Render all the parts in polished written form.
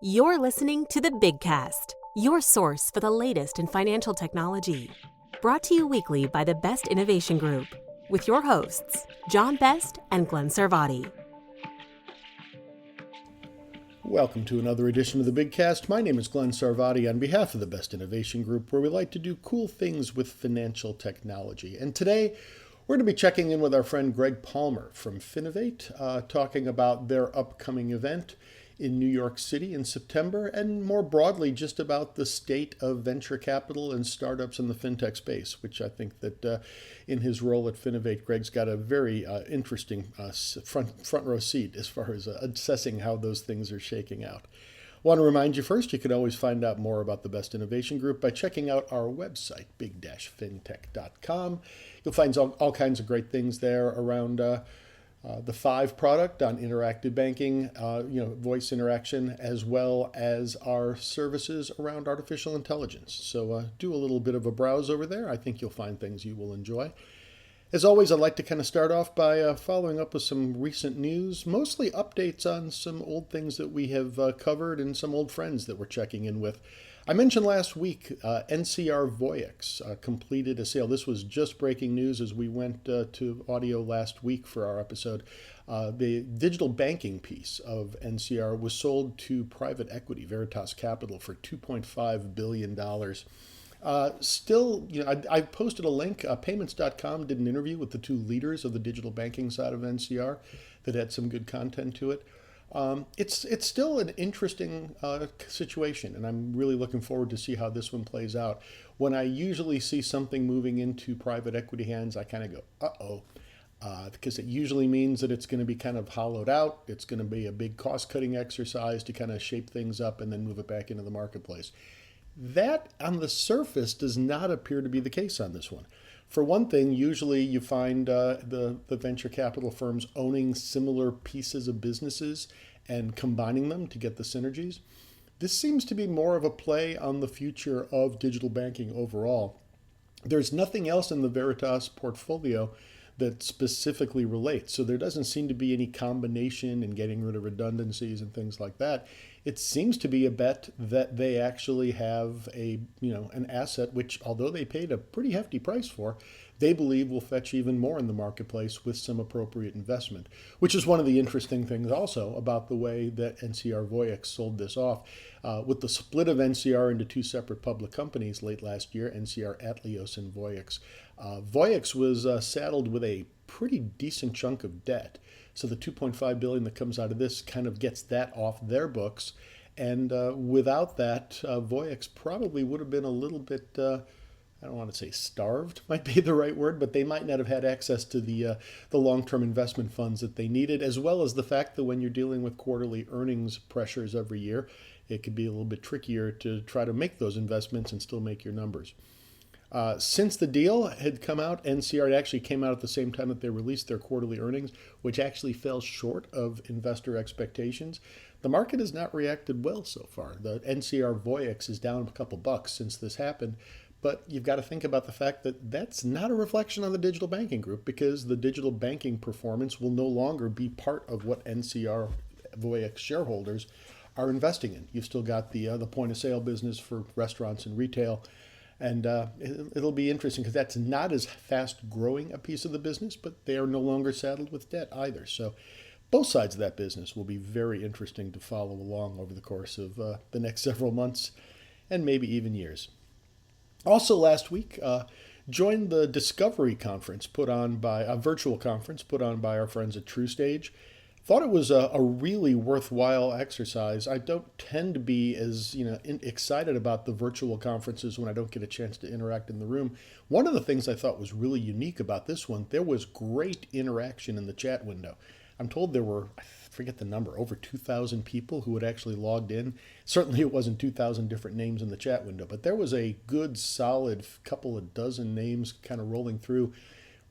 You're listening to the Big Cast, your source for the latest in financial technology. Brought to you weekly by the Best Innovation Group, with your hosts, John Best and Glenn Sarvati. Welcome to another edition of the Big Cast. My name is Glenn Sarvati on behalf of the Best Innovation Group, where we like to do cool things with financial technology. And today, we're going to be checking in with our friend Greg Palmer from Finovate, talking about their upcoming event in New York City in September, and more broadly, just about the state of venture capital and startups in the fintech space, which I think that in his role at Finovate, Greg's got a very interesting front row seat as far as assessing how those things are shaking out. I want to remind you first, you can always find out more about the Best Innovation Group by checking out our website, big-fintech.com. You'll find all kinds of great things there around the Five product on interactive banking, voice interaction, as well as our services around artificial intelligence. So do a little bit of a browse over there. I think you'll find things you will enjoy. As always, I'd like to kind of start off by following up with some recent news, mostly updates on some old things that we have covered and some old friends that we're checking in with. I mentioned last week NCR Voyix completed a sale. This was just breaking news as we went to audio last week for our episode. The digital banking piece of NCR was sold to private equity, Veritas Capital, for $2.5 billion. I posted a link. Payments.com did an interview with the two leaders of the digital banking side of NCR that had some good content to it. It's still an interesting situation, and I'm really looking forward to see how this one plays out. When I usually see something moving into private equity hands, I kind of go, uh-oh, because it usually means that it's going to be kind of hollowed out. It's going to be a big cost-cutting exercise to kind of shape things up and then move it back into the marketplace. That, on the surface, does not appear to be the case on this one. For one thing, usually you find the venture capital firms owning similar pieces of businesses and combining them to get the synergies. This seems to be more of a play on the future of digital banking overall. There's nothing else in the Veritas portfolio that specifically relates. So there doesn't seem to be any combination and getting rid of redundancies and things like that. It seems to be a bet that they actually have an asset which, although they paid a pretty hefty price for, they believe will fetch even more in the marketplace with some appropriate investment, which is one of the interesting things also about the way that NCR Voyix sold this off. With the split of NCR into two separate public companies late last year, NCR Atleos and Voyix, Voyix was saddled with a pretty decent chunk of debt. So the $2.5 billion that comes out of this kind of gets that off their books. And without that, Voyix probably would have been a little bit, I don't want to say starved, might be the right word, but they might not have had access to the long-term investment funds that they needed, as well as the fact that when you're dealing with quarterly earnings pressures every year, it could be a little bit trickier to try to make those investments and still make your numbers. Since the deal had come out, NCR actually came out at the same time that they released their quarterly earnings, which actually fell short of investor expectations. The market has not reacted well so far. The NCR Voyix is down a couple bucks since this happened, but you've got to think about the fact that that's not a reflection on the digital banking group, because the digital banking performance will no longer be part of what NCR Voyix shareholders are investing in. You've still got the point of sale business for restaurants and retail. And it'll be interesting because that's not as fast growing a piece of the business, but they are no longer saddled with debt either. So both sides of that business will be very interesting to follow along over the course of the next several months and maybe even years. Also last week, joined the Discovery Conference put on by a virtual conference put on by our friends at TrueStage. Thought it was a really worthwhile exercise. I don't tend to be as excited about the virtual conferences when I don't get a chance to interact in the room. One of the things I thought was really unique about this one, there was great interaction in the chat window. I'm told there were, I forget the number, over 2,000 people who had actually logged in. Certainly it wasn't 2,000 different names in the chat window, but there was a good solid couple of dozen names kind of rolling through,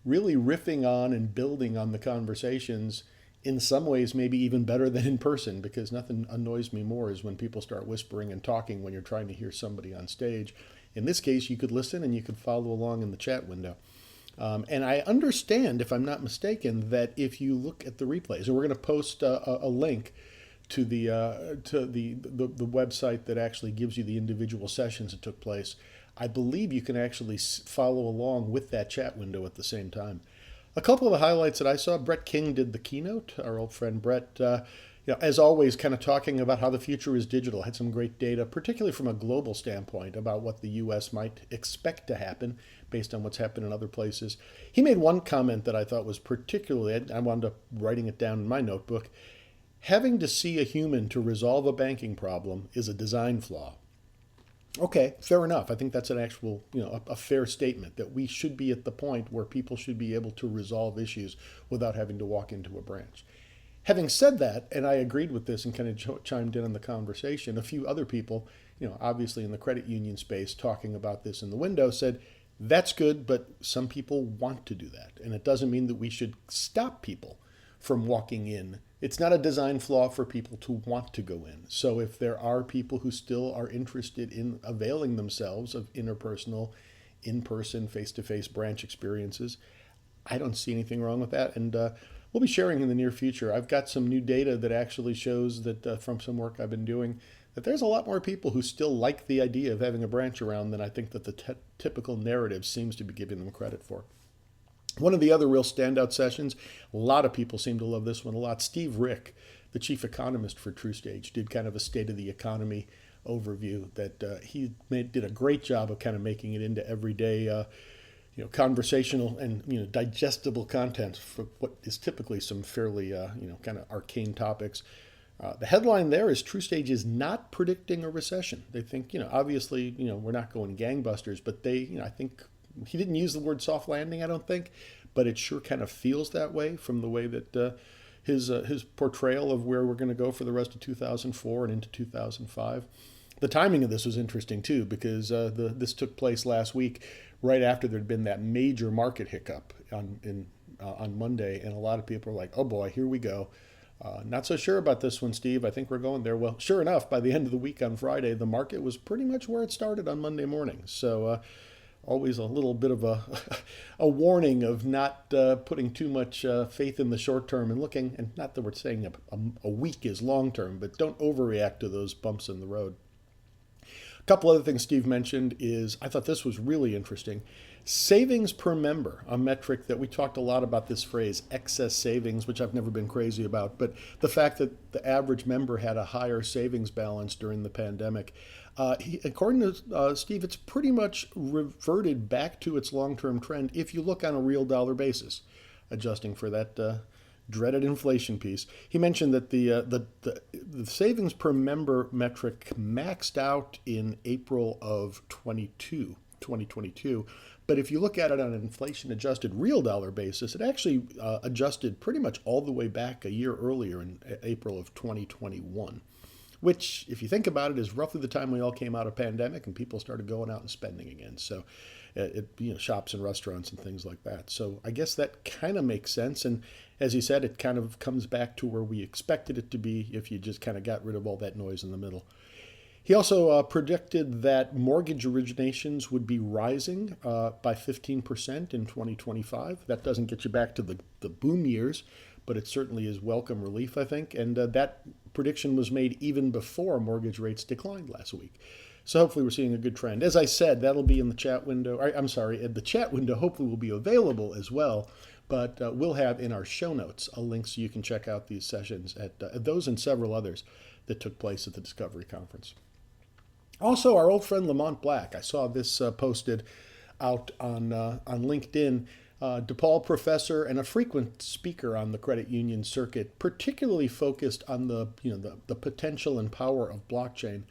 really riffing on and building on the conversations. In some ways, maybe even better than in person, because nothing annoys me more is when people start whispering and talking when you're trying to hear somebody on stage. In this case, you could listen and you could follow along in the chat window. And I understand, if I'm not mistaken, that if you look at the replays, and we're going to post a link to the website that actually gives you the individual sessions that took place, I believe you can actually follow along with that chat window at the same time. A couple of the highlights that I saw: Brett King did the keynote. Our old friend Brett, as always, kind of talking about how the future is digital. Had some great data, particularly from a global standpoint, about what the U.S. might expect to happen based on what's happened in other places. He made one comment that I thought was particularly, I wound up writing it down in my notebook. Having to see a human to resolve a banking problem is a design flaw. Okay, fair enough. I think that's an actual, a fair statement, that we should be at the point where people should be able to resolve issues without having to walk into a branch. Having said that, and I agreed with this and kind of chimed in on the conversation, a few other people, obviously in the credit union space, talking about this in the window, said, that's good, but some people want to do that. And it doesn't mean that we should stop people from walking in. It's not a design flaw for people to want to go in. So if there are people who still are interested in availing themselves of interpersonal, in-person, face-to-face branch experiences, I don't see anything wrong with that. And we'll be sharing in the near future. I've got some new data that actually shows that from some work I've been doing, that there's a lot more people who still like the idea of having a branch around than I think that the typical narrative seems to be giving them credit for. One of the other real standout sessions, a lot of people seem to love this one a lot. Steve Rick, the chief economist for TruStage, did kind of a state of the economy overview that he did a great job of kind of making it into everyday, conversational and digestible content for what is typically some fairly kind of arcane topics. The headline there is TruStage is not predicting a recession. They think, obviously, we're not going gangbusters, but I think he didn't use the word soft landing, I don't think, but it sure kind of feels that way from the way that his portrayal of where we're going to go for the rest of 2004 and into 2005. The timing of this was interesting too, because this took place last week, right after there'd been that major market hiccup on Monday, and a lot of people were like, "Oh boy, here we go." Not so sure about this one, Steve. I think we're going there. Well, sure enough, by the end of the week on Friday, the market was pretty much where it started on Monday morning. So always a little bit of a warning of not putting too much faith in the short term and looking, and not that we're saying a week is long term, but don't overreact to those bumps in the road. A couple other things Steve mentioned is, I thought this was really interesting. Savings per member, a metric that we talked a lot about, this phrase, excess savings, which I've never been crazy about, but the fact that the average member had a higher savings balance during the pandemic. According to Steve, it's pretty much reverted back to its long-term trend if you look on a real dollar basis, adjusting for that dreaded inflation piece. He mentioned that the savings per member metric maxed out in April of 2022. But if you look at it on an inflation-adjusted real dollar basis, it actually adjusted pretty much all the way back a year earlier in April of 2021, which, if you think about it, is roughly the time we all came out of pandemic and people started going out and spending again. So shops and restaurants and things like that. So I guess that kind of makes sense. And as he said, it kind of comes back to where we expected it to be if you just kind of got rid of all that noise in the middle. He also predicted that mortgage originations would be rising by 15% in 2025. That doesn't get you back to the boom years, but it certainly is welcome relief, I think. And that prediction was made even before mortgage rates declined last week. So hopefully we're seeing a good trend. As I said, that'll be in the chat window. The chat window hopefully will be available as well. But we'll have in our show notes a link so you can check out these sessions at those and several others that took place at the Discovery Conference. Also, our old friend Lamont Black. I saw this posted out on LinkedIn. DePaul professor and a frequent speaker on the credit union circuit, particularly focused on the potential and power of blockchain.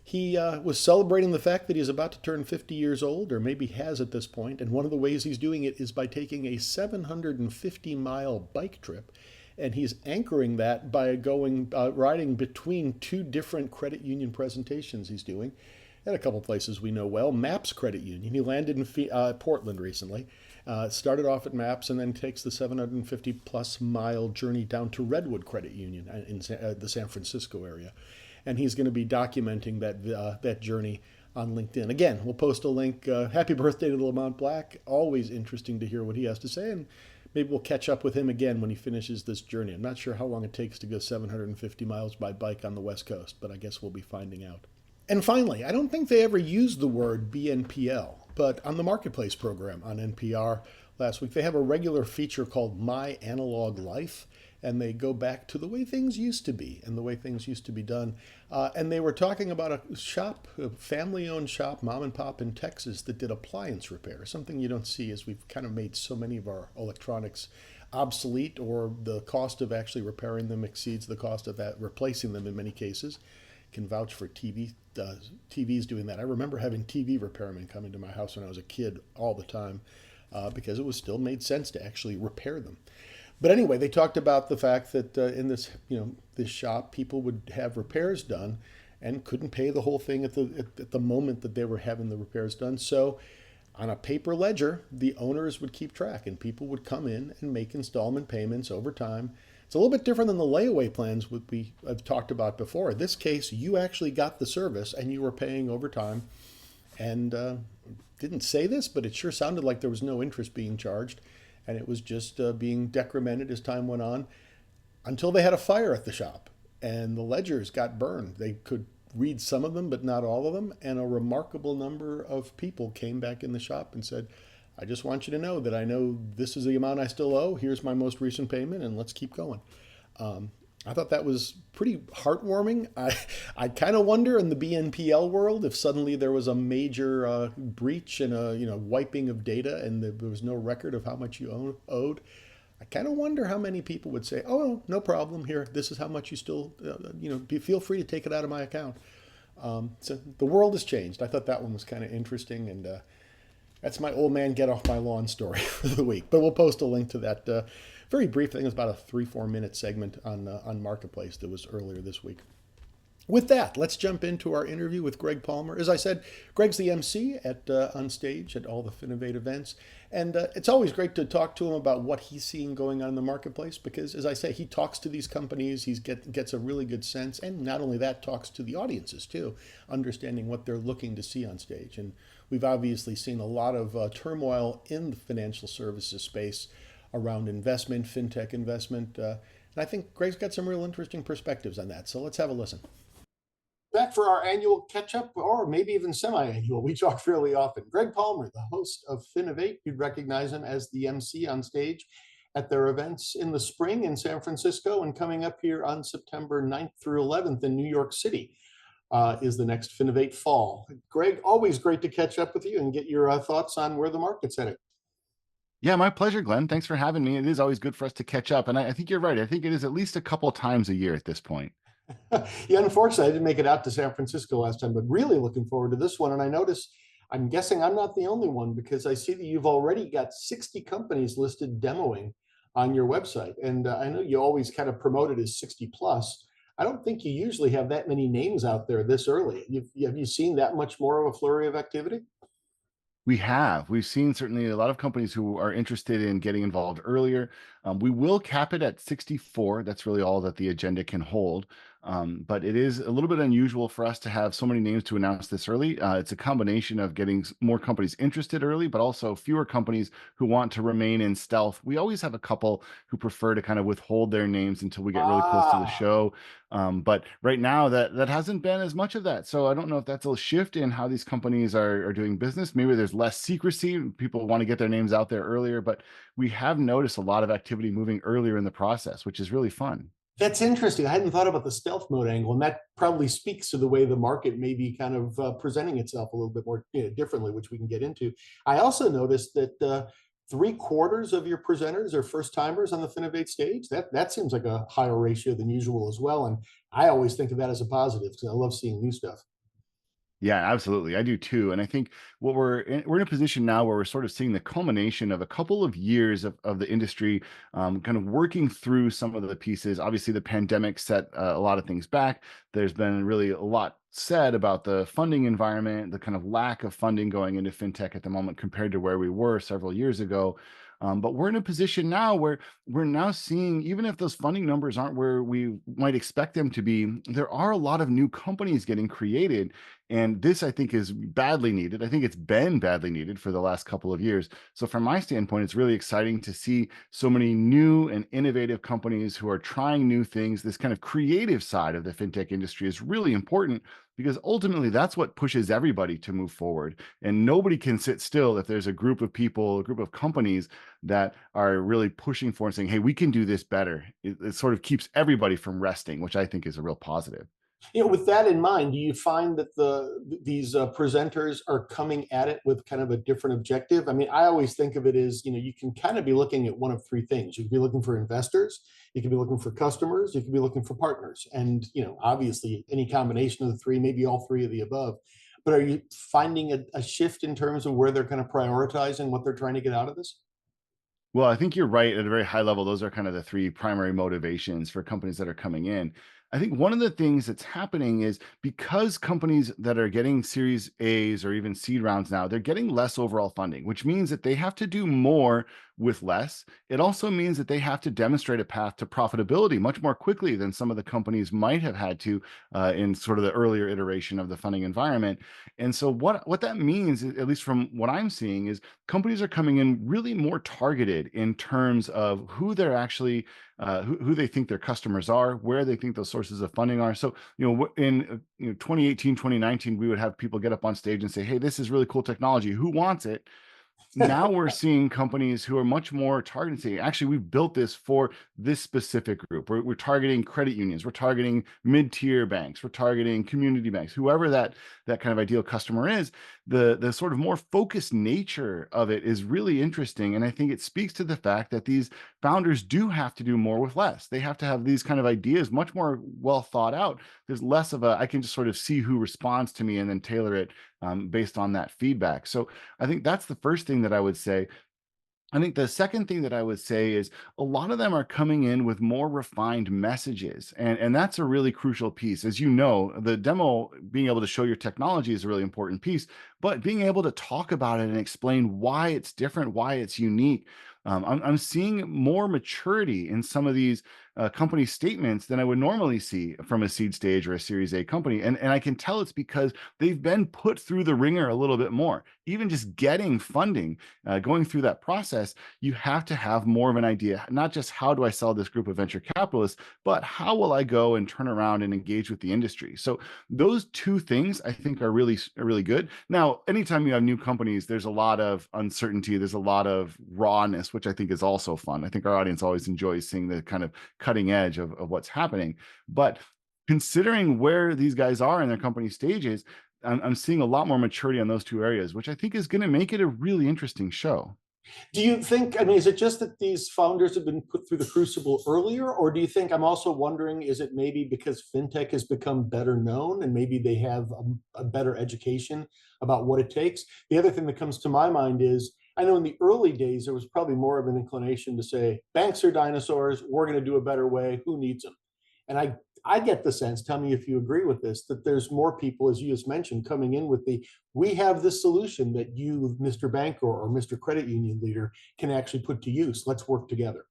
He was celebrating the fact that he's about to turn 50 years old, or maybe has at this point, and one of the ways he's doing it is by taking a 750-mile bike trip, and he's anchoring that by riding between two different credit union presentations he's doing at a couple places we know well. MAPS Credit Union. He landed in Portland recently. Started off at MAPS and then takes the 750-plus mile journey down to Redwood Credit Union in the San Francisco area. And he's going to be documenting that journey on LinkedIn. Again, we'll post a link. Happy birthday to Lamont Black. Always interesting to hear what he has to say. And maybe we'll catch up with him again when he finishes this journey. I'm not sure how long it takes to go 750 miles by bike on the West Coast, but I guess we'll be finding out. And finally, I don't think they ever used the word BNPL, but on the Marketplace program on NPR last week, they have a regular feature called My Analog Life, and they go back to the way things used to be and the way things used to be done. And they were talking about a shop, a family-owned shop, mom and pop in Texas, that did appliance repair, something you don't see as we've kind of made so many of our electronics obsolete, or the cost of actually repairing them exceeds the cost of that replacing them in many cases. Can vouch for TVs doing that. I remember having TV repairmen come into my house when I was a kid all the time because it was still made sense to actually repair them. But anyway, they talked about the fact that in this, this shop, people would have repairs done and couldn't pay the whole thing at the moment that they were having the repairs done. So on a paper ledger, the owners would keep track, and people would come in and make installment payments over time. It's a little bit different than the layaway plans I've talked about before. In this case, you actually got the service and you were paying over time. And didn't say this, but it sure sounded like there was no interest being charged. And it was just being decremented as time went on until they had a fire at the shop. And the ledgers got burned. They could read some of them, but not all of them. And a remarkable number of people came back in the shop and said, I just want you to know that I know this is the amount I still owe. Here's my most recent payment, and let's keep going. I thought that was pretty heartwarming. I kind of wonder in the BNPL world if suddenly there was a major breach and a wiping of data, and there was no record of how much you owed. I kind of wonder how many people would say, "Oh, no problem. Here, this is how much you still, feel free to take it out of my account." So the world has changed. I thought that one was kind of interesting, and that's my old man get off my lawn story for the week. But we'll post a link to that very brief thing. It was about a 3-4 minute segment on Marketplace that was earlier this week. With that, let's jump into our interview with Greg Palmer. As I said, Greg's the MC on stage at all the Finovate events. And it's always great to talk to him about what he's seeing going on in the marketplace because, as I say, he talks to these companies, he gets a really good sense, and not only that, talks to the audiences too, understanding what they're looking to see on stage. And we've obviously seen a lot of turmoil in the financial services space around investment, fintech investment, and I think Greg's got some real interesting perspectives on that. So let's have a listen. Back for our annual catch-up, or maybe even semi-annual. We talk fairly often. Greg Palmer, the host of Finovate, you'd recognize him as the MC on stage at their events in the spring in San Francisco, and coming up here on September 9th through 11th in New York City is the next Finovate Fall. Greg, always great to catch up with you and get your thoughts on where the market's headed. Yeah, my pleasure, Glenn. Thanks for having me. It is always good for us to catch up. And I think you're right. I think it is at least a couple of times a year at this point. Yeah, unfortunately, I didn't make it out to San Francisco last time, but really looking forward to this one. And I notice, I'm guessing I'm not the only one because I see that you've already got 60 companies listed demoing on your website. And I know you always kind of promote it as 60 plus. I don't think you usually have that many names out there this early. Have you seen that much more of a flurry of activity? We've seen certainly a lot of companies who are interested in getting involved earlier. We will cap it at 64. That's really all that the agenda can hold. But it is a little bit unusual for us to have so many names to announce this early. It's a combination of getting more companies interested early, but also fewer companies who want to remain in stealth. We always have a couple who prefer to kind of withhold their names until we get really close to the show. But right now that hasn't been as much of that. So I don't know if that's a shift in how these companies are doing business. Maybe there's less secrecy. People want to get their names out there earlier, but we have noticed a lot of activity moving earlier in the process, which is really fun. That's interesting. I hadn't thought about the stealth mode angle, and that probably speaks to the way the market may be kind of presenting itself a little bit more differently, which we can get into. I also noticed that 3/4 of your presenters are first timers on the Finovate stage. That seems like a higher ratio than usual as well. And I always think of that as a positive because I love seeing new stuff. Yeah, absolutely. I do too. And I think we're in a position now where we're sort of seeing the culmination of a couple of years of the industry kind of working through some of the pieces. Obviously, the pandemic set a lot of things back. There's been really a lot said about the funding environment, the kind of lack of funding going into fintech at the moment compared to where we were several years ago. But we're in a position now where we're now seeing, even if those funding numbers aren't where we might expect them to be, there are a lot of new companies getting created. And this, I think, is badly needed. I think it's been badly needed for the last couple of years. So, from my standpoint, it's really exciting to see so many new and innovative companies who are trying new things. This kind of creative side of the fintech industry is really important because ultimately that's what pushes everybody to move forward. And nobody can sit still if there's a group of people, a group of companies that are really pushing for and saying, hey, we can do this better. It sort of keeps everybody from resting, which I think is a real positive. With that in mind, do you find that these presenters are coming at it with kind of a different objective? I mean, I always think of it as, you can kind of be looking at one of three things. You could be looking for investors, you could be looking for customers, you could be looking for partners. And, obviously any combination of the three, maybe all three of the above. But are you finding a shift in terms of where they're kind of prioritizing what they're trying to get out of this? Well, I think you're right at a very high level. Those are kind of the three primary motivations for companies that are coming in. I think one of the things that's happening is because companies that are getting Series A's or even seed rounds now, they're getting less overall funding, which means that they have to do more with less. It also means that they have to demonstrate a path to profitability much more quickly than some of the companies might have had to in sort of the earlier iteration of the funding environment. And so what that means, at least from what I'm seeing, is companies are coming in really more targeted in terms of who they're actually who they think their customers are, where they think those sources of funding are. So, in 2018, 2019, we would have people get up on stage and say, hey, this is really cool technology. Who wants it? Now we're seeing companies who are much more targeted, saying, actually, we've built this for this specific group. We're targeting credit unions, we're targeting mid-tier banks, we're targeting community banks, whoever that kind of ideal customer is. The sort of more focused nature of it is really interesting. And I think it speaks to the fact that these founders do have to do more with less. They have to have these kind of ideas much more well thought out. There's less of I can just sort of see who responds to me and then tailor it based on that feedback. So I think that's the first thing that I would say. I think the second thing that I would say is a lot of them are coming in with more refined messages. And that's a really crucial piece. As you know, the demo, being able to show your technology is a really important piece, but being able to talk about it and explain why it's different, why it's unique. I'm seeing more maturity in some of these company statements than I would normally see from a seed stage or a Series A company. And I can tell it's because they've been put through the ringer a little bit more. Even just getting funding, going through that process, you have to have more of an idea, not just how do I sell this group of venture capitalists, but how will I go and turn around and engage with the industry? So those two things I think are really good. Now, anytime you have new companies, there's a lot of uncertainty, there's a lot of rawness, which I think is also fun. I think our audience always enjoys seeing the kind of cutting edge of what's happening. But considering where these guys are in their company stages, I'm seeing a lot more maturity on those two areas, which I think is going to make it a really interesting show. Do you think, I mean, is it just that these founders have been put through the crucible earlier? Or do you think, I'm also wondering, is it maybe because fintech has become better known and maybe they have a better education about what it takes? The other thing that comes to my mind is, I know in the early days, there was probably more of an inclination to say, banks are dinosaurs, we're going to do a better way, who needs them? And I get the sense, tell me if you agree with this, that there's more people, as you just mentioned, coming in with we have this solution that you, Mr. Banker or Mr. Credit Union leader, can actually put to use. Let's work together.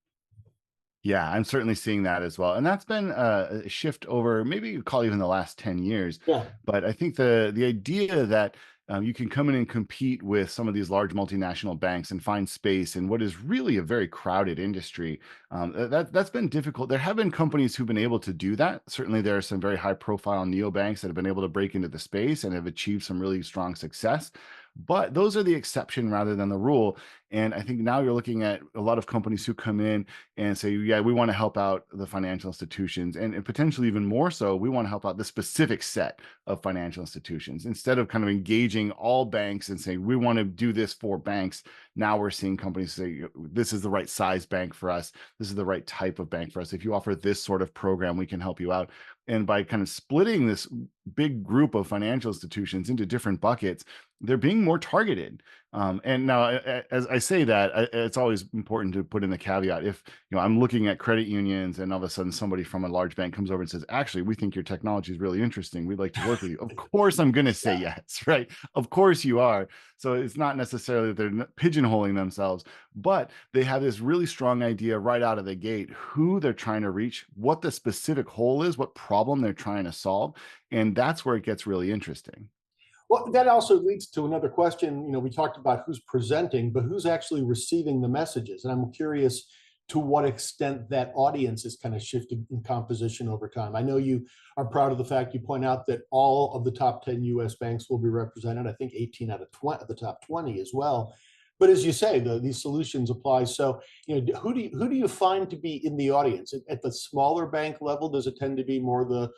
Yeah, I'm certainly seeing that as well. And that's been a shift over maybe you call even the last 10 years. Yeah. But I think the idea that you can come in and compete with some of these large multinational banks and find space in what is really a very crowded industry. That's been difficult. There have been companies who've been able to do that. Certainly, there are some very high-profile neobanks that have been able to break into the space and have achieved some really strong success. But those are the exception rather than the rule. And I think now you're looking at a lot of companies who come in and say, yeah, we want to help out the financial institutions. And potentially even more so, we want to help out the specific set of financial institutions. Instead of kind of engaging all banks and saying, we want to do this for banks, now we're seeing companies say, this is the right size bank for us. This is the right type of bank for us. If you offer this sort of program, we can help you out. And by kind of splitting this big group of financial institutions into different buckets, they're being more targeted. And now, as I say that, it's always important to put in the caveat. If I'm looking at credit unions, and all of a sudden somebody from a large bank comes over and says, "Actually, we think your technology is really interesting. We'd like to work with you." Of course, I'm going to say yes, right? Of course, you are. So it's not necessarily that they're pigeonholing themselves, but they have this really strong idea right out of the gate who they're trying to reach, what the specific hole is, what problem they're trying to solve, and that's where it gets really interesting. Well, that also leads to another question. We talked about who's presenting, but who's actually receiving the messages? And I'm curious to what extent that audience is kind of shifted in composition over time. I know you are proud of the fact you point out that all of the top 10 US banks will be represented. I think 18 out of 20 of the top 20 as well. But as you say, these solutions apply. So, who do you find to be in the audience at the smaller bank level? Does it tend to be more the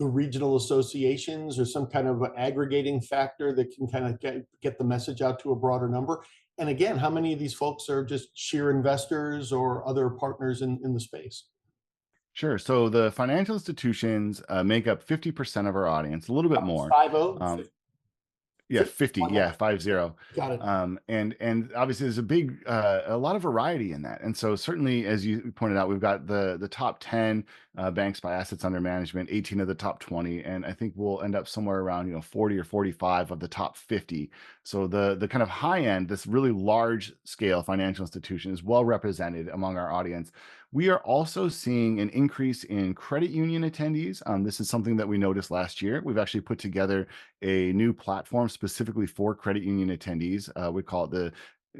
regional associations or some kind of aggregating factor that can kind of get the message out to a broader number? And again, how many of these folks are just sheer investors or other partners in the space? Sure. So the financial institutions make up 50% of our audience, a little bit more. 50, Um, yeah, 50. 50. Yeah, 50. Got it. And obviously there's a lot of variety in that. And so certainly, as you pointed out, we've got the top 10 banks by assets under management, 18 of the top 20, and I think we'll end up somewhere around 40 or 45 of the top 50. So the kind of high end, this really large scale financial institution is well represented among our audience. We are also seeing an increase in credit union attendees. This is something that we noticed last year. We've actually put together a new platform specifically for credit union attendees. We call it the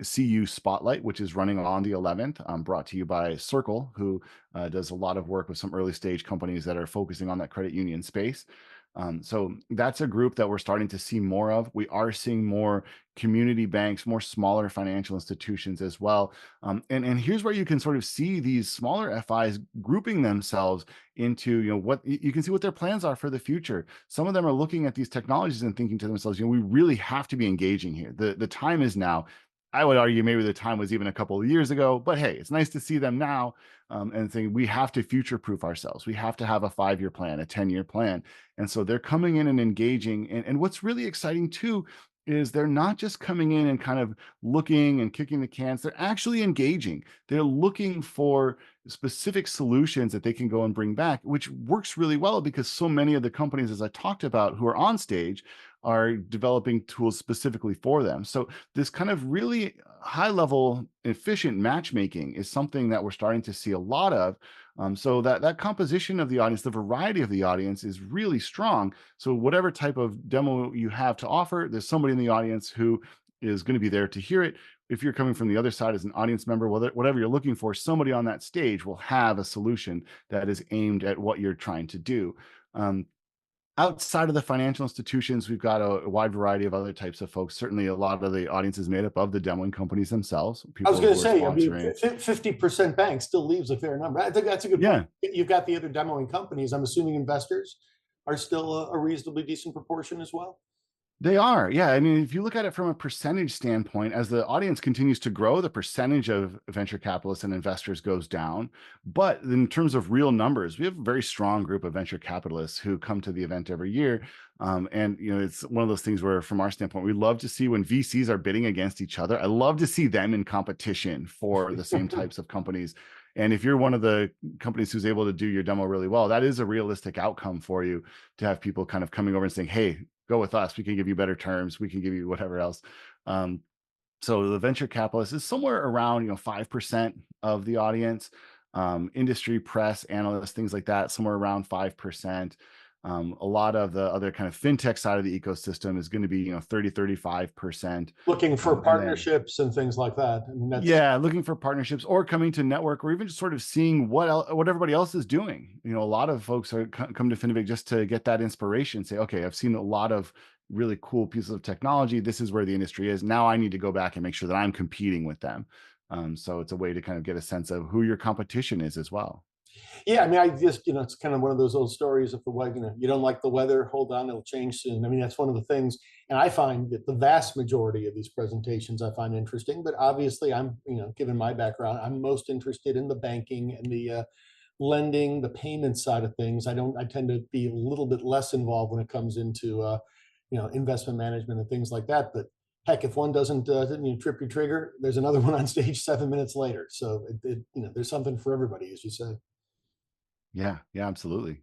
CU Spotlight, which is running on the 11th, brought to you by Circle, who does a lot of work with some early stage companies that are focusing on that credit union space. So that's a group that we're starting to see more of. We are seeing more community banks, more smaller financial institutions as well. And here's where you can sort of see these smaller FIs grouping themselves into, what you can see what their plans are for the future. Some of them are looking at these technologies and thinking to themselves, we really have to be engaging here. The time is now. I would argue maybe the time was even a couple of years ago, but hey, it's nice to see them now, and saying we have to future proof ourselves. We have to have a 5-year plan, a 10-year plan. And so they're coming in and engaging. And what's really exciting too is they're not just coming in and kind of looking and kicking the cans. They're actually engaging. They're looking for specific solutions that they can go and bring back, which works really well because so many of the companies, as I talked about, who are on stage are developing tools specifically for them. So this kind of really high level efficient matchmaking is something that we're starting to see a lot of. So that composition of the audience, the variety of the audience is really strong. So whatever type of demo you have to offer, there's somebody in the audience who is going to be there to hear it. If you're coming from the other side as an audience member, whatever you're looking for, somebody on that stage will have a solution that is aimed at what you're trying to do. Outside of the financial institutions, we've got a wide variety of other types of folks. Certainly, a lot of the audience is made up of the demoing companies themselves. I was going to say, Sponsoring. 50% bank still leaves a fair number. I think that's a good point. You've got the other demoing companies. I'm assuming investors are still a reasonably decent proportion as well. They are. Yeah. I mean, if you look at it from a percentage standpoint, as the audience continues to grow, the percentage of venture capitalists and investors goes down. But in terms of real numbers, we have a very strong group of venture capitalists who come to the event every year. And, it's one of those things where, from our standpoint, we love to see when VCs are bidding against each other. I love to see them in competition for the same types of companies. And if you're one of the companies who's able to do your demo really well, that is a realistic outcome for you to have people kind of coming over and saying, hey, go with us. We can give you better terms. We can give you whatever else. So the venture capitalist is somewhere around 5% of the audience. Industry, press, analysts, things like that, somewhere around 5%. A lot of the other kind of fintech side of the ecosystem is going to be 30-35%. Looking for partnerships and things like that. I mean, looking for partnerships or coming to network, or even just sort of seeing what everybody else is doing. A lot of folks are come to Finovate just to get that inspiration. Say, okay, I've seen a lot of really cool pieces of technology. This is where the industry is. Now I need to go back and make sure that I'm competing with them. So it's a way to kind of get a sense of who your competition is as well. Yeah, I mean, I just, it's kind of one of those old stories of the way, you don't like the weather, hold on, it'll change soon. I mean, that's one of the things. And I find that the vast majority of these presentations I find interesting, but obviously I'm, given my background, I'm most interested in the banking and the lending, the payment side of things. I tend to be a little bit less involved when it comes into, investment management and things like that. But Heck, if one doesn't trip your trigger, there's another one on stage 7 minutes later. So there's something for everybody, as you say. Yeah, yeah, absolutely.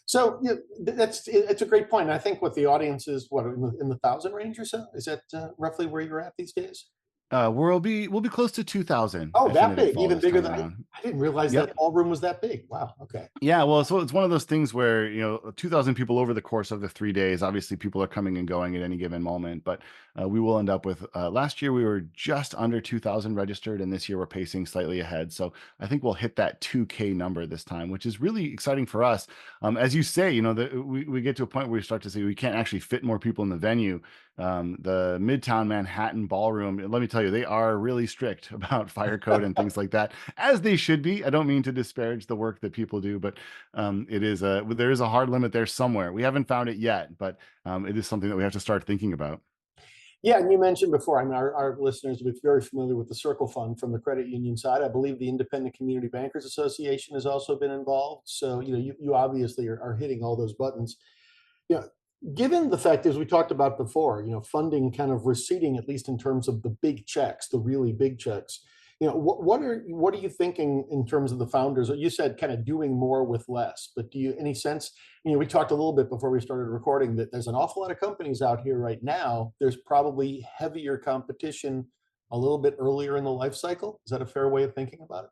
So it's a great point. And I think what the audience is, what in the thousand range or so, is that roughly where you're at these days? We'll be close to 2,000 Oh, at that Fintech big, Fall even this bigger time than around. I didn't realize Yep. that ballroom was that big. Wow. Okay. Yeah, well, so it's one of those things where, 2,000 people over the course of the 3 days. Obviously, people are coming and going at any given moment, but we will end up with last year we were just under 2,000 registered, and this year we're pacing slightly ahead. So I think we'll hit that 2K number this time, which is really exciting for us. As you say, we get to a point where we start to say we can't actually fit more people in the venue. The Midtown Manhattan Ballroom, let me tell you, they are really strict about fire code and things like that, as they should be. I don't mean to disparage the work that people do, but there is a hard limit there somewhere. We haven't found it yet, but it is something that we have to start thinking about. Yeah, and you mentioned before, I mean, our listeners will be very familiar with the Circle Fund from the credit union side. I believe the Independent Community Bankers Association has also been involved. So, you obviously are hitting all those buttons. Yeah, given the fact, as we talked about before, funding kind of receding, at least in terms of the big checks, the really big checks. What are you thinking in terms of the founders? You said kind of doing more with less, but do you any sense? We talked a little bit before we started recording that there's an awful lot of companies out here right now. There's probably heavier competition a little bit earlier in the life cycle. Is that a fair way of thinking about it?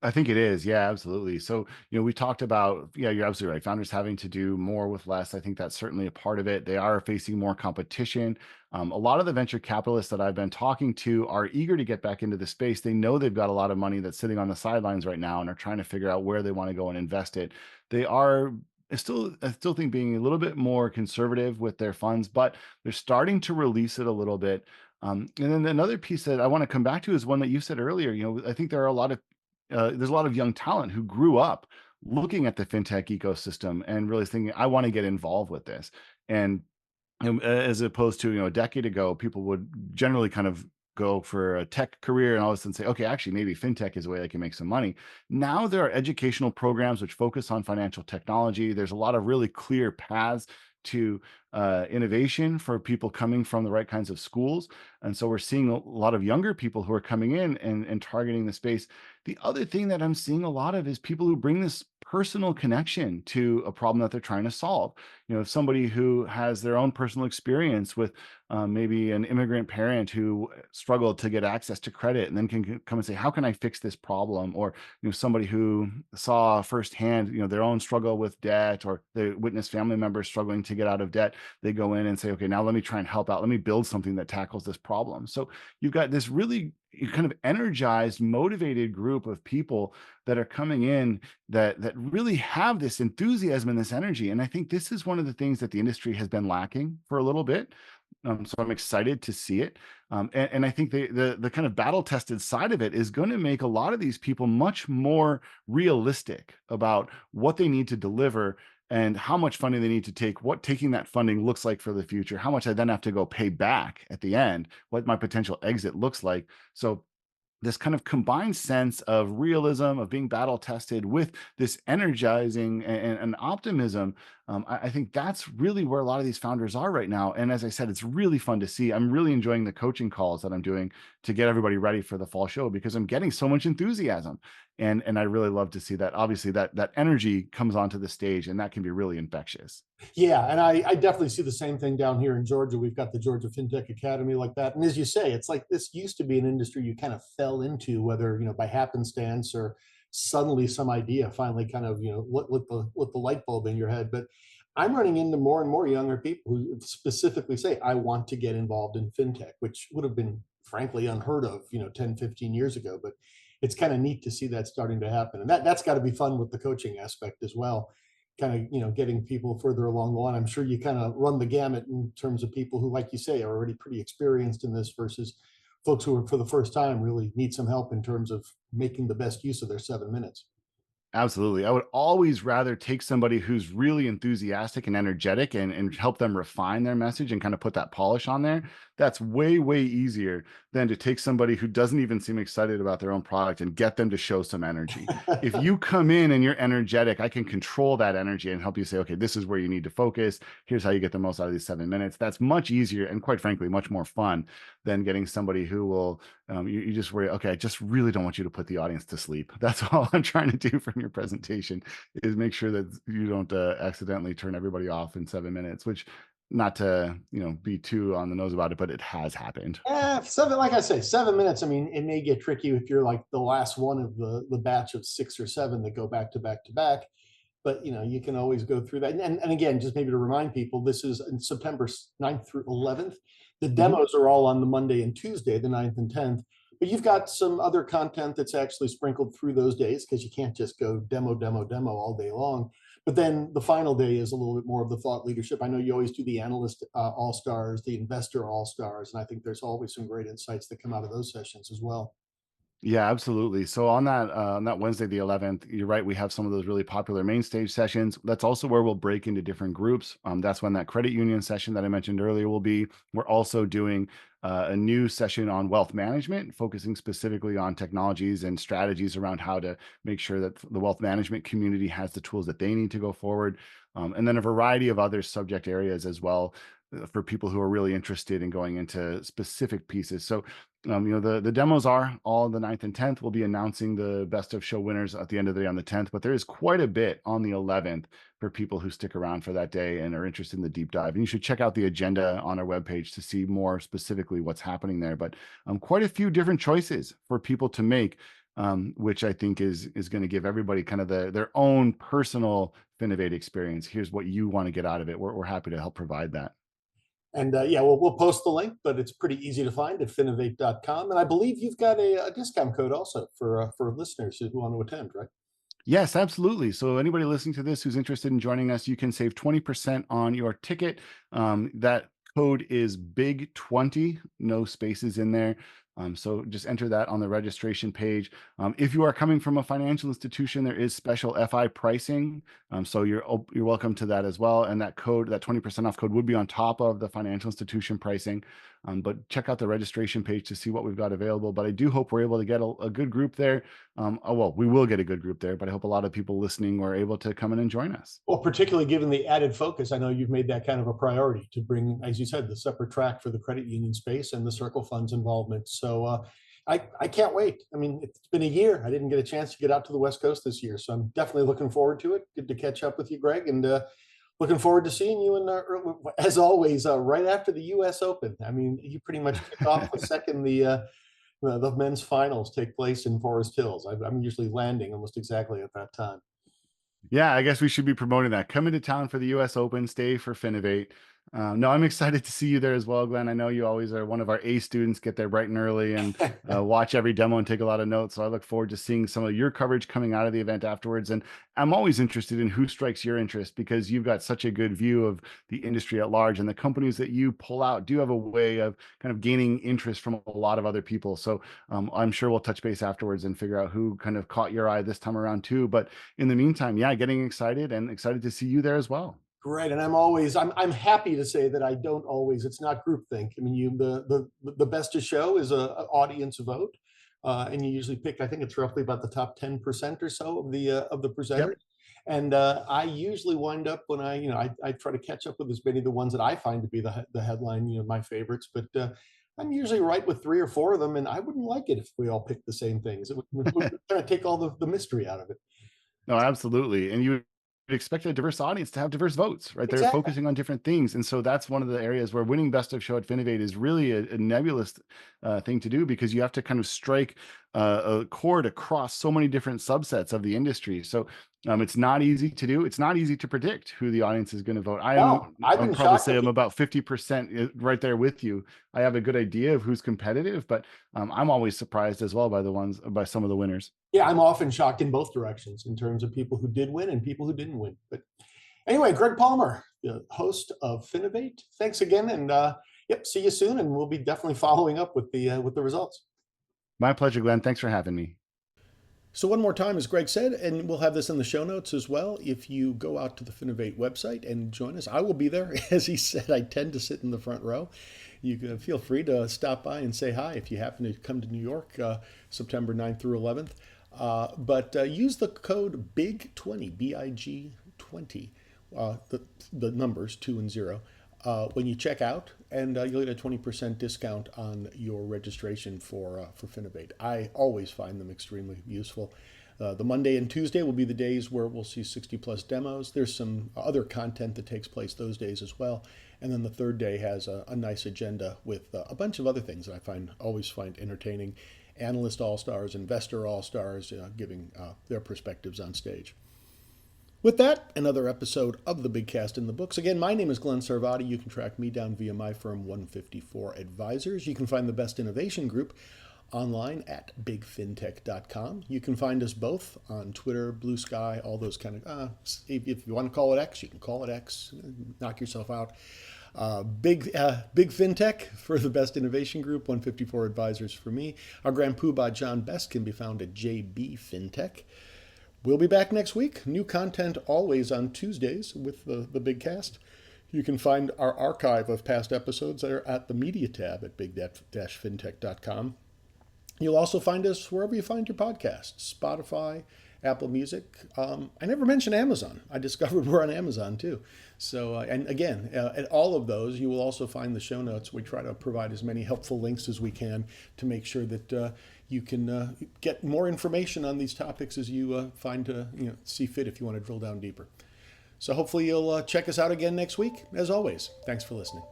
I think it is. Yeah, absolutely. So, we talked about, yeah, you're absolutely right. Founders having to do more with less. I think that's certainly a part of it. They are facing more competition. A lot of the venture capitalists that I've been talking to are eager to get back into the space. They know they've got a lot of money that's sitting on the sidelines right now and are trying to figure out where they want to go and invest it. They are I still think being a little bit more conservative with their funds, but they're starting to release it a little bit. And then another piece that I want to come back to is one that you said earlier. I think there are a lot of there's a lot of young talent who grew up looking at the fintech ecosystem and really thinking, I want to get involved with this. And as opposed to, a decade ago, people would generally kind of go for a tech career and all of a sudden say, okay, actually, maybe fintech is a way I can make some money. Now there are educational programs which focus on financial technology. There's a lot of really clear paths to innovation for people coming from the right kinds of schools. And so we're seeing a lot of younger people who are coming in and targeting the space. The other thing that I'm seeing a lot of is people who bring this personal connection to a problem that they're trying to solve. Somebody who has their own personal experience with maybe an immigrant parent who struggled to get access to credit and then can come and say, how can I fix this problem? Or, somebody who saw firsthand, their own struggle with debt, or they witnessed family members struggling to get out of debt. They go in and say, okay, now let me try and help out. Let me build something that tackles this problem. So you've got this really kind of energized, motivated group of people that are coming in that really have this enthusiasm and this energy. And I think this is one of the things that the industry has been lacking for a little bit. So I'm excited to see it. And I think the kind of battle tested side of it is going to make a lot of these people much more realistic about what they need to deliver and how much funding they need to take, what taking that funding looks like for the future, how much I then have to go pay back at the end, what my potential exit looks like. So this kind of combined sense of realism, of being battle tested with this energizing and optimism. I think that's really where a lot of these founders are right now. And as I said, it's really fun to see. I'm really enjoying the coaching calls that I'm doing to get everybody ready for the fall show because I'm getting so much enthusiasm. And I really love to see that. Obviously, that energy comes onto the stage and that can be really infectious. Yeah, and I definitely see the same thing down here in Georgia. We've got the Georgia FinTech Academy like that. And as you say, it's like this used to be an industry you kind of fell into, whether, by happenstance or suddenly some idea finally kind of, lit the light bulb in your head. But I'm running into more and more younger people who specifically say, I want to get involved in FinTech, which would have been frankly unheard of, 10, 15 years ago. But it's kind of neat to see that starting to happen. And that's got to be fun with the coaching aspect as well, kind of getting people further along the line. I'm sure you kind of run the gamut in terms of people who, like you say, are already pretty experienced in this versus folks who are for the first time really need some help in terms of making the best use of their 7 minutes. Absolutely. I would always rather take somebody who's really enthusiastic and energetic and help them refine their message and kind of put that polish on there. That's way, way easier than to take somebody who doesn't even seem excited about their own product and get them to show some energy. If you come in and you're energetic, I can control that energy and help you say, okay, this is where you need to focus. Here's how you get the most out of these 7 minutes. That's much easier and, quite frankly, much more fun than getting somebody who will you just worry, okay, I just really don't want you to put the audience to sleep. That's all I'm trying to do from your presentation, is make sure that you don't accidentally turn everybody off in 7 minutes, which, not to, be too on the nose about it, but it has happened. Seven, like I say, 7 minutes. I mean, it may get tricky if you're like the last one of the batch of 6 or 7 that go back to back to back. But you can always go through that. And again, just maybe to remind people, this is in September 9th through 11th. The demos are all on the Monday and Tuesday, the 9th and 10th. But you've got some other content that's actually sprinkled through those days, because you can't just go demo, demo, demo all day long. But then the final day is a little bit more of the thought leadership. I know you always do the analyst all-stars, the investor all-stars, and I think there's always some great insights that come out of those sessions as well. Yeah, absolutely. So on that Wednesday, the 11th, you're right. We have some of those really popular main stage sessions. That's also where we'll break into different groups. That's when that credit union session that I mentioned earlier will be. We're also doing a new session on wealth management, focusing specifically on technologies and strategies around how to make sure that the wealth management community has the tools that they need to go forward. And then a variety of other subject areas as well, for people who are really interested in going into specific pieces. So the demos are all the 9th and 10th. We'll be announcing the best of show winners at the end of the day on the 10th, but there is quite a bit on the 11th for people who stick around for that day and are interested in the deep dive. And you should check out the agenda on our webpage to see more specifically what's happening there. But quite a few different choices for people to make, which I think is going to give everybody kind of their own personal Finovate experience. Here's what you want to get out of it. We're happy to help provide that. And yeah, we'll post the link, but it's pretty easy to find at finovate.com. And I believe you've got a discount code also for listeners who want to attend, right? Yes, absolutely. So anybody listening to this who's interested in joining us, you can save 20% on your ticket. That code is BIG20, no spaces in there. So just enter that on the registration page. If you are coming from a financial institution, there is special FI pricing. So you're welcome to that as well. And that code, that 20% off code, would be on top of the financial institution pricing. But check out the registration page to see what we've got available. But I do hope we're able to get a good group there. Well, we will get a good group there, but I hope a lot of people listening were able to come in and join us. Well, particularly given the added focus, I know you've made that kind of a priority to bring, as you said, the separate track for the credit union space and the Circle Fund's involvement. So I can't wait. I mean, it's been a year. I didn't get a chance to get out to the West Coast this year, so I'm definitely looking forward to it. Good to catch up with you, Greg, and looking forward to seeing you as always, right after the U.S. Open. I mean, you pretty much kick off the second the men's finals take place in Forest Hills. I'm usually landing almost exactly at that time. Yeah, I guess we should be promoting that. Come into town for the U.S. Open, stay for Finovate. No, I'm excited to see you there as well, Glenn. I know you always are one of our A students, get there bright and early and watch every demo and take a lot of notes. So I look forward to seeing some of your coverage coming out of the event afterwards. And I'm always interested in who strikes your interest, because you've got such a good view of the industry at large, and the companies that you pull out do have a way of kind of gaining interest from a lot of other people. So I'm sure we'll touch base afterwards and figure out who kind of caught your eye this time around too. But in the meantime, yeah, getting excited and excited to see you there as well. Great, and I'm happy to say that I don't always. It's not groupthink. I mean, the best of show is a audience vote, and you usually pick. I think it's roughly about the top 10% or so of the presenters. Yep. And I usually wind up when I try to catch up with as many of the ones that I find to be the headline, my favorites. But I'm usually right with 3 or 4 of them, and I wouldn't like it if we all picked the same things. It would kind of take all the mystery out of it. No, absolutely, and you expect a diverse audience to have diverse votes, right? They're exactly. Focusing on different things. And so that's one of the areas where winning best of show at Finovate is really a nebulous thing to do, because you have to kind of strike a chord across so many different subsets of the industry. So it's not easy to do. It's not easy to predict who the audience is going to vote. I'd probably say I'm about 50% right there with you. I have a good idea of who's competitive, but I'm always surprised as well by some of the winners. Yeah, I'm often shocked in both directions in terms of people who did win and people who didn't win. But anyway, Greg Palmer, the host of Finovate, thanks again, and see you soon. And we'll be definitely following up with the results. My pleasure, Glenn. Thanks for having me. So one more time, as Greg said, and we'll have this in the show notes as well, if you go out to the Finovate website and join us, I will be there. As he said, I tend to sit in the front row. You can feel free to stop by and say hi if you happen to come to New York, September 9th through 11th. But use the code BIG20, BIG20, the numbers 2 and 0, when you check out, and you'll get a 20% discount on your registration for Finovate. I always find them extremely useful. The Monday and Tuesday will be the days where we'll see 60 plus demos. There's some other content that takes place those days as well. And then the third day has a nice agenda with a bunch of other things that I always find entertaining. Analyst all-stars, investor all-stars, giving their perspectives on stage. With that, another episode of the Big Cast in the books. Again, my name is Glenn Sarvati. You can track me down via my firm, 154 Advisors. You can find the Best Innovation Group online at bigfintech.com. You can find us both on Twitter, Blue Sky, all those kind of, if you want to call it X, you can call it X, knock yourself out. Big FinTech for the Best Innovation Group, 154 Advisors for me. Our Grand Poobah, John Best, can be found at JB FinTech. We'll be back next week. New content always on Tuesdays with the Big Cast. You can find our archive of past episodes there at the media tab at big-fintech.com. You'll also find us wherever you find your podcasts, Spotify, Apple Music. I never mentioned Amazon. I discovered we're on Amazon too. So, and again, at all of those, you will also find the show notes. We try to provide as many helpful links as we can to make sure that you can get more information on these topics as you find to see fit if you want to drill down deeper. So hopefully you'll check us out again next week. As always, thanks for listening.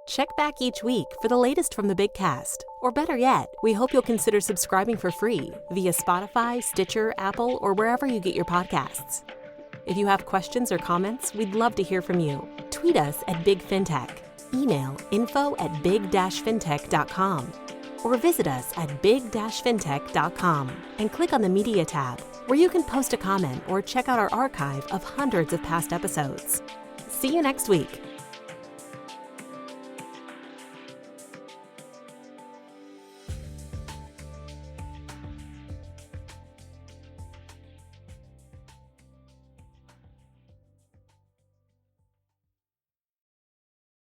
Check back each week for the latest from the Big Cast. Or better yet, we hope you'll consider subscribing for free via Spotify, Stitcher, Apple, or wherever you get your podcasts. If you have questions or comments, we'd love to hear from you. Tweet us at Big FinTech, email info@big-fintech.com, or visit us at big-fintech.com and click on the Media tab, where you can post a comment or check out our archive of hundreds of past episodes. See you next week.